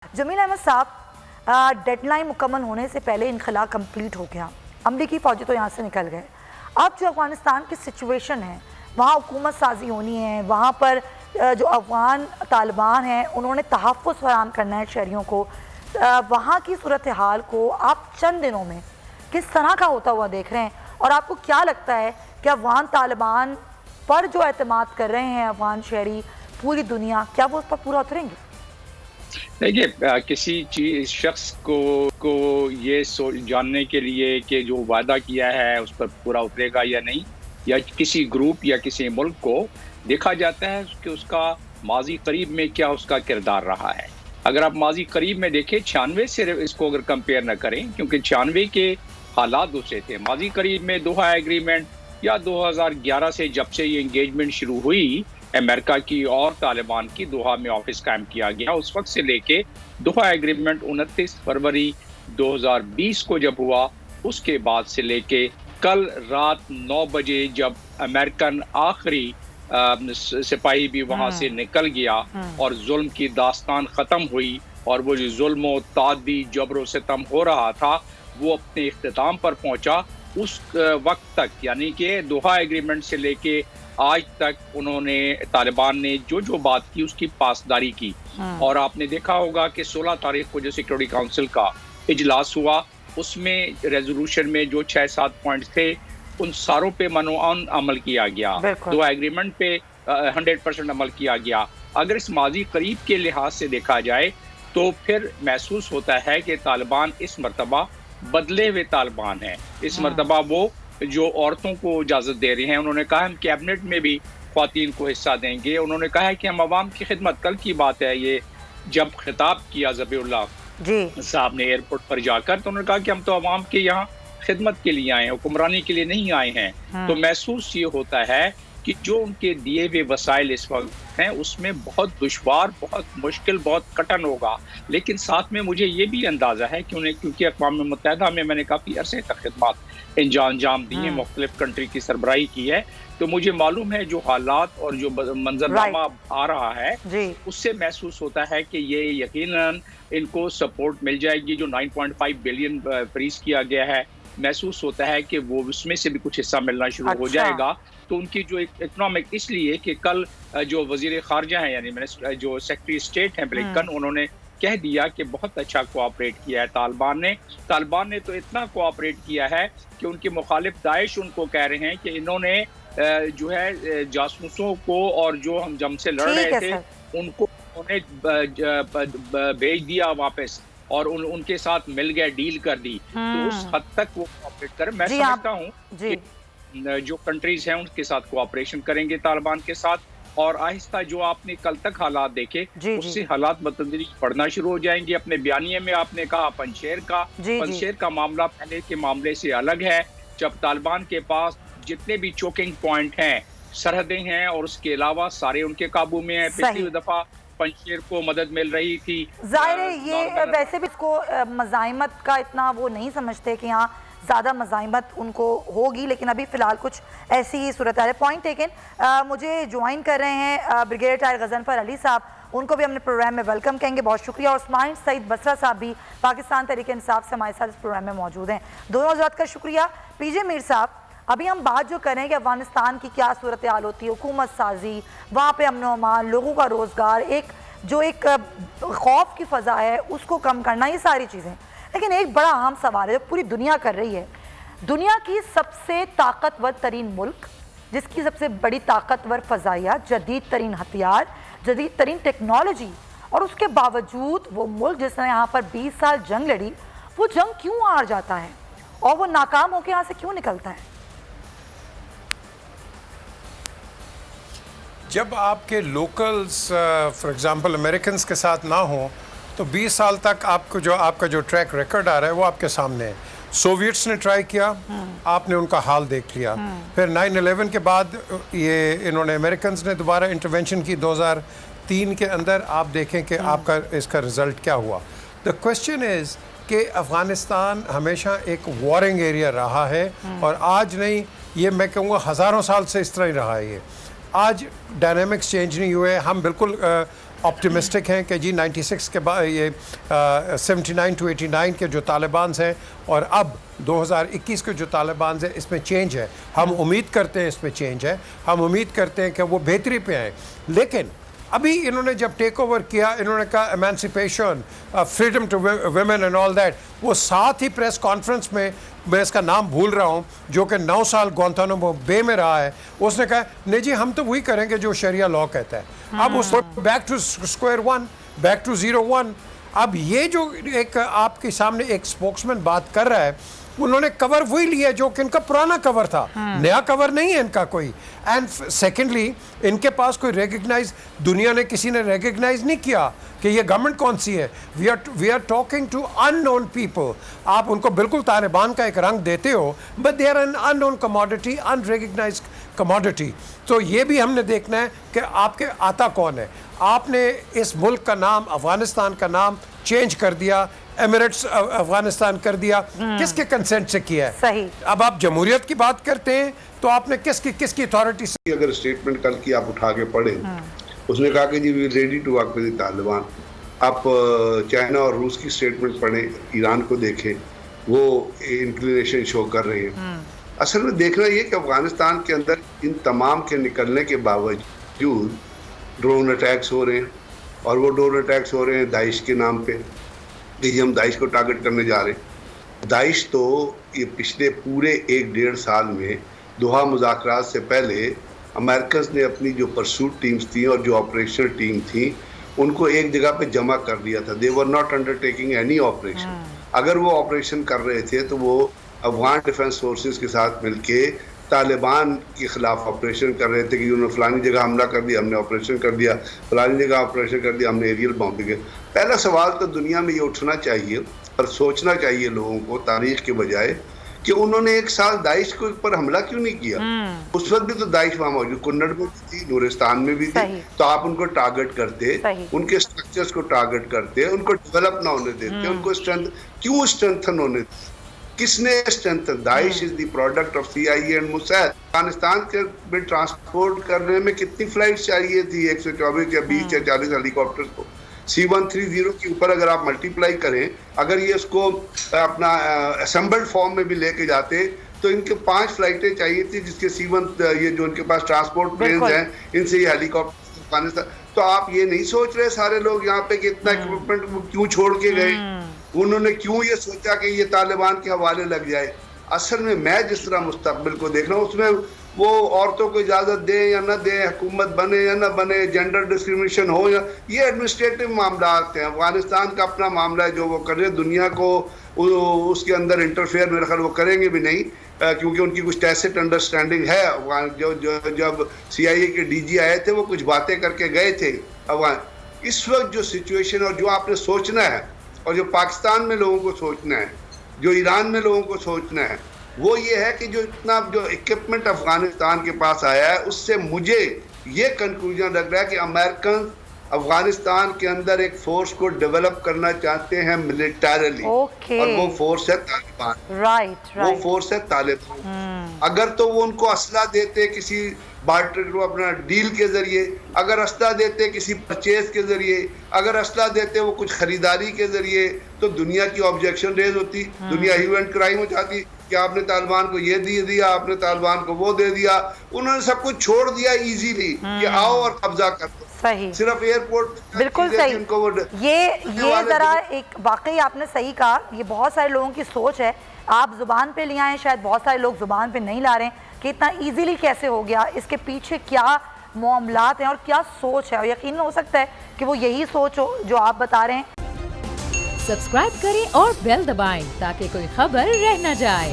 जमील अहमद साहब, डेडलाइन मुकम्मल होने से पहले इनखला कंप्लीट हो गया, अमरीकी फ़ौजी तो यहाँ से निकल गए। अब जो अफ़गानिस्तान की सिचुएशन है वहाँ हुकूमत साजी होनी है, वहाँ पर जो अफ़गान तालिबान हैं उन्होंने तहफ़्फ़ुज़ फराहम करना है शहरियों को। वहाँ की सूरत हाल को आप चंद दिनों में किस तरह का होता हुआ देख रहे हैं, और आपको क्या लगता है कि अफ़गान तालिबान पर जो एतमाद कर रहे हैं अफ़गान शहरी पूरी दुनिया, क्या वो उस पर पूरा उतरेंगे? देखिए, किसी चीज शख्स को ये जानने के लिए कि जो वादा किया है उस पर पूरा उतरेगा या नहीं, या किसी ग्रुप या किसी मुल्क को देखा जाता है कि उसका माजी करीब में क्या उसका किरदार रहा है। अगर आप माजी करीब में देखें 96 से इसको अगर कंपेयर न करें, क्योंकि 96 के हालात दूसरे थे। माजी करीब में दोहा एग्रीमेंट या 2011 से जब से ये इंगेजमेंट शुरू हुई अमेरिका की और तालिबान की, दोहा में ऑफिस कायम किया गया। उस वक्त से लेके दोहा एग्रीमेंट 29 फरवरी 2020 को जब हुआ, उसके बाद से लेके कल रात 9 बजे जब अमेरिकन आखिरी सिपाही भी वहां से निकल गया और जुल्म की दास्तान खत्म हुई, और वो जो जुल्म तादी जबर सितम हो रहा था वो अपने इख्तिताम पर पहुंचा। उस वक्त तक, यानी कि दोहा एग्रीमेंट से लेके आज तक उन्होंने, तालिबान ने जो जो बात की उसकी पासदारी की। और आपने देखा होगा कि 16 तारीख को जो सिक्योरिटी काउंसिल का इजलास हुआ, उसमें रेजोल्यूशन में जो 6-7 पॉइंट्स थे उन सारों पे मनोअन अमल किया गया, दो एग्रीमेंट पे 100% अमल किया गया। अगर इस माजी करीब के लिहाज से देखा जाए तो फिर महसूस होता है कि तालिबान इस मरतबा बदले हुए तालिबान है। इस मरतबा वो जो औरतों को इजाज़त दे रहे हैं, उन्होंने कहा हम कैबिनेट में भी ख्वातीन को हिस्सा देंगे। उन्होंने कहा है कि हम आवाम की खिदमत, कल की बात है ये, जब खिताब किया ज़बीउल्लाह साहब ने एयरपोर्ट पर जाकर, तो उन्होंने कहा कि हम तो आवाम के यहाँ खिदमत के लिए आए हैं, हुक्मरानी के लिए नहीं आए हैं। तो महसूस ये होता है कि जो उनके दिए हुए वसाइल इस वक्त हैं उसमें बहुत दुश्वार, बहुत मुश्किल, बहुत कठिन होगा। लेकिन साथ में मुझे ये भी अंदाज़ा है कि उन्हें, क्योंकि अक़वाम मुत्तहिदा में मैंने काफ़ी अरसे तक खिदमत अंजाम दी है, मुख्तलिफ कंट्री की सरबराही की है, तो मुझे मालूम है जो हालात और जो मंजरनामा आ रहा है उससे महसूस होता है कि ये यकीनन इनको सपोर्ट मिल जाएगी। जो 9.5 बिलियन फ्रीज किया गया है, महसूस होता है कि वो उसमें से भी कुछ हिस्सा मिलना शुरू हो जाएगा। तो उनकी जो इकोनॉमिक, इसलिए कि कल जो वजीर खारजा हैं, यानी जो सेक्रेटरी स्टेट हैं ब्लिंकन, उन्होंने कह दिया कि बहुत अच्छा कोऑपरेट किया है तालिबान ने तो इतना कोऑपरेट किया है कि उनके मुखालिफ दाइश उनको कह रहे हैं कि इन्होंने जो है जासूसों को और जो हम जम से लड़ रहे थे उनको उन्हें भेज दिया वापस, और उनके साथ मिल गए, डील कर दी। तो उस हद तक वो कोऑपरेट करें। मैं समझता हूँ कि जो कंट्रीज हैं उनके साथ कोऑपरेशन करेंगे तालिबान के साथ, और आहिस्ता जो आपने कल तक हालात देखे उससे हालात बतदरीज बढ़ना शुरू हो जाएंगे। अपने बयानिए में आपने कहा पंजशेर का मामला पहले के मामले से अलग है। जब तालिबान के पास जितने भी चोकिंग पॉइंट हैं, सरहदें हैं, और उसके अलावा सारे उनके काबू में है। पिछली दफा पंजशेर को मदद मिल रही थी। जाहिर है ये वैसे भी इसको मज़ाहिमत का इतना वो नहीं समझते कि यहाँ ज़्यादा मज़ाहिमत उनको होगी, लेकिन अभी फ़िलहाल कुछ ऐसी ही सूरत है। Point taken. मुझे ज्वाइन कर रहे हैं ब्रिगेडियर टायर गज़नफ़र अली साहब, उनको भी अपने प्रोग्राम में वेलकम कहेंगे, बहुत शुक्रिया। और उस्मान सईद बसरा साहब भी पाकिस्तान तहरीक इंसाफ से हमारे साथ इस प्रोग्राम में मौजूद हैं। दोनों हज़रात का शुक्रिया। पीजे मीर साहब, अभी हम बात जो करें कि अफ़गानिस्तान की क्या सूरत हाल होती है, हुकूमत साजी, वहाँ पर अमन अमान, लोगों का रोज़गार, एक खौफ की फ़ज़ा है उसको कम करना, ये सारी चीज़ें। लेकिन एक बड़ा अहम सवाल है जो पूरी दुनिया कर रही है। दुनिया की सबसे ताकतवर तरीन मुल्क, जिसकी सबसे बड़ी ताकतवर फ़ज़ाइया, जदीद तरीन हथियार, जदीद तरीन टेक्नोलॉजी, और उसके बावजूद वो मुल्क जिसने यहाँ पर 20 साल जंग लड़ी, वो जंग क्यों हार जाता है और वो नाकाम होकर यहाँ से क्यों निकलता है? जब आपके लोकल्स फॉर एग्जांपल अमेरिकन्स के साथ ना हो तो 20 साल तक आपका जो ट्रैक रिकॉर्ड आ रहा है वो आपके सामने है। सोवियट्स ने ट्राई किया, आपने उनका हाल देख लिया। फिर 9/11 के बाद इन्होंने अमेरिकन्स ने दोबारा इंटरवेंशन की 2003 के अंदर। आप देखें कि आपका इसका रिज़ल्ट क्या हुआ। द क्वेश्चन इज़ कि अफ़गानिस्तान हमेशा एक वॉरिंग एरिया रहा है, और आज नहीं, ये मैं कहूँगा हज़ारों साल से इस तरह ही रहा है। ये आज डायनामिक्स चेंज नहीं हुए। हम बिल्कुल ऑप्टिमिस्टिक हैं कि जी 96 के बाद ये 79 to 89 के जो तालिबान हैं और अब 2021 के जो तालिबान हैं इसमें चेंज है। हम उम्मीद करते हैं इसमें चेंज है, हम उम्मीद करते हैं कि वो बेहतरी पे आए। लेकिन अभी इन्होंने जब टेक ओवर किया, इन्होंने कहा emancipation, freedom to women and all that, वो साथ ही प्रेस कॉन्फ्रेंस में, मैं इसका नाम भूल रहा हूँ, जो कि 9 साल गुआंतानामो बे में रहा है, उसने कहा नहीं जी हम तो वही करेंगे जो शरिया लॉ कहता है। अब उस back to square one, back to 01। अब ये जो एक आपके सामने एक स्पोक्समैन बात कर रहा है, उन्होंने कवर वही लिया जो कि इनका पुराना कवर था, नया कवर नहीं है इनका कोई। एंड सेकेंडली इनके पास कोई रिकग्नाइज, दुनिया ने किसी ने रिकग्नाइज नहीं किया कि ये गवर्नमेंट कौन सी है। We are talking to unknown people. आप उनको बिल्कुल तालिबान का एक रंग देते हो, but they are an unknown commodity, unrecognize commodity. तो ये भी हमने देखना है कि आपके आता कौन है। आपने इस मुल्क का नाम, अफगानिस्तान का नाम चेंज कर दिया, एमिरेट्स अफगानिस्तान कर दिया, किसके कंसेंट से किया है? सही। अब आप जमहूरियत की बात करते हैं तो आपने किसकी अथॉरिटी से? अगर स्टेटमेंट कल की आप उठा के पढ़े, उसने कहा कि जी we ready to work with Taliban. आप चाइना और रूस की स्टेटमेंट पढ़ें, ईरान को देखें, वो इंक्लिनेशन शो कर रहे हैं। असल में देखना ये कि अफगानिस्तान के अंदर इन तमाम के निकलने के बावजूद ड्रोन अटैक्स हो रहे हैं, और वो ड्रोन अटैक्स हो रहे हैं दाइश के नाम पे कि हम दाइश को टारगेट करने जा रहे हैं। दाइश तो ये पिछले पूरे 1-1.5 साल में दोहा मुज़ाकरात से पहले अमेरिकन ने अपनी जो परसूट टीम्स थी और जो ऑपरेशन टीम थी उनको एक जगह पे जमा कर दिया था। They were not undertaking any operation. अगर वो ऑपरेशन कर रहे थे तो वो अफगान डिफेंस फोर्सेस के साथ मिलके तालिबान के खिलाफ ऑपरेशन कर रहे थे कि उन्होंने फलानी जगह हमला कर दिया, हमने ऑपरेशन कर दिया, फलानी जगह ऑपरेशन कर दिया, हमने एरियल बॉम्बिंग। पहला सवाल तो दुनिया में ये उठना चाहिए और सोचना चाहिए लोगों को तारीख के बजाय कि उन्होंने 1 साल दाइश के ऊपर हमला क्यों नहीं किया। उस वक्त भी तो दाइश वहाँ मौजूद, कुन्नड़ में भी थी, नूरिस्तान में भी थी, तो आप उनको टारगेट करते, उनके स्ट्रक्चर्स को टारगेट करते, उनको डेवलप ना होने देते, उनको क्यों स्ट्रेंथन होने देते? किसने strengthen? Daesh is the product of CIA and Musaid. Afghanistan के में ट्रांसपोर्ट करने में कितनी फ्लाइट चाहिए थी? 124 या 20 या 40 हेलीकॉप्टर्स को C-130 के ऊपर अगर आप मल्टीप्लाई करें, अगर ये उसको अपना असेंबल्ड फॉर्म में भी लेके जाते तो इनके 5 फ्लाइटें चाहिए थी, जिसके C-1 ये जो इनके पास ट्रांसपोर्ट प्लेन्स हैं, इनसे ये हेलीकॉप्टर अफगानिस्तान। तो आप ये नहीं सोच रहे सारे लोग यहाँ पे कि इतना इक्विपमेंट क्यों छोड़ के गए? उन्होंने क्यों ये सोचा कि ये तालिबान के हवाले लग जाए? असल में मैं जिस तरह मुस्तकबिल को देख रहा हूँ उसमें वो औरतों को इजाज़त दें या ना दें, हुकूमत बने या ना बने, जेंडर डिस्क्रिमिनेशन हो या, ये एडमिनिस्ट्रेटिव मामला हैं। अफगानिस्तान का अपना मामला है जो वो कर रहे हैं, दुनिया को उसके अंदर इंटरफेयर मेरे ख्याल वो करेंगे भी नहीं, क्योंकि उनकी कुछ टैसिट अंडरस्टैंडिंग है। जब CIA के DG आए थे वो कुछ बातें करके गए थे अफगान। इस वक्त जो सिचुएशन और जो आपने सोचना है और जो पाकिस्तान में लोगों को सोचना है, जो ईरान में लोगों को सोचना है, वो ये है कि जो इतना जो इक्विपमेंट अफगानिस्तान के पास आया है उससे मुझे ये कंक्लूजन लग रहा है कि अमेरिकन अफगानिस्तान के अंदर एक फोर्स को डेवलप करना चाहते हैं मिलिटरीली, और वो फोर्स है तालिबान। वो फोर्स है तालिबान। अगर तो वो उनको असला देते किसी बार्टर को अपना डील के जरिए, अगर असला देते किसी परचेज के जरिए, अगर असला देते वो कुछ खरीदारी के जरिए, तो दुनिया की ऑब्जेक्शन रेज होती, दुनिया ह्यू एंड क्राइम हो जाती कि आपने तालिबान को ये दे दिया, आपने तालिबान को वो दे दिया। उन्होंने सब कुछ छोड़ दिया इजीली कि आओ और कब्जा कर दो। सही, सिर्फ एयरपोर्ट। बिल्कुल सही। ये जरा एक वाकई आपने सही कहा, ये बहुत सारे लोगों की सोच है, आप जुबान पे ले आए, शायद बहुत सारे लोग जुबान पे नहीं ला रहे हैं कि इतना इजीली कैसे हो गया, इसके पीछे क्या मामलात हैं और क्या सोच है, और यकीन हो सकता है कि वो यही सोच हो जो आप बता रहे हैं। सब्सक्राइब करें और बेल दबाएं ताकि कोई खबर रह न जाए।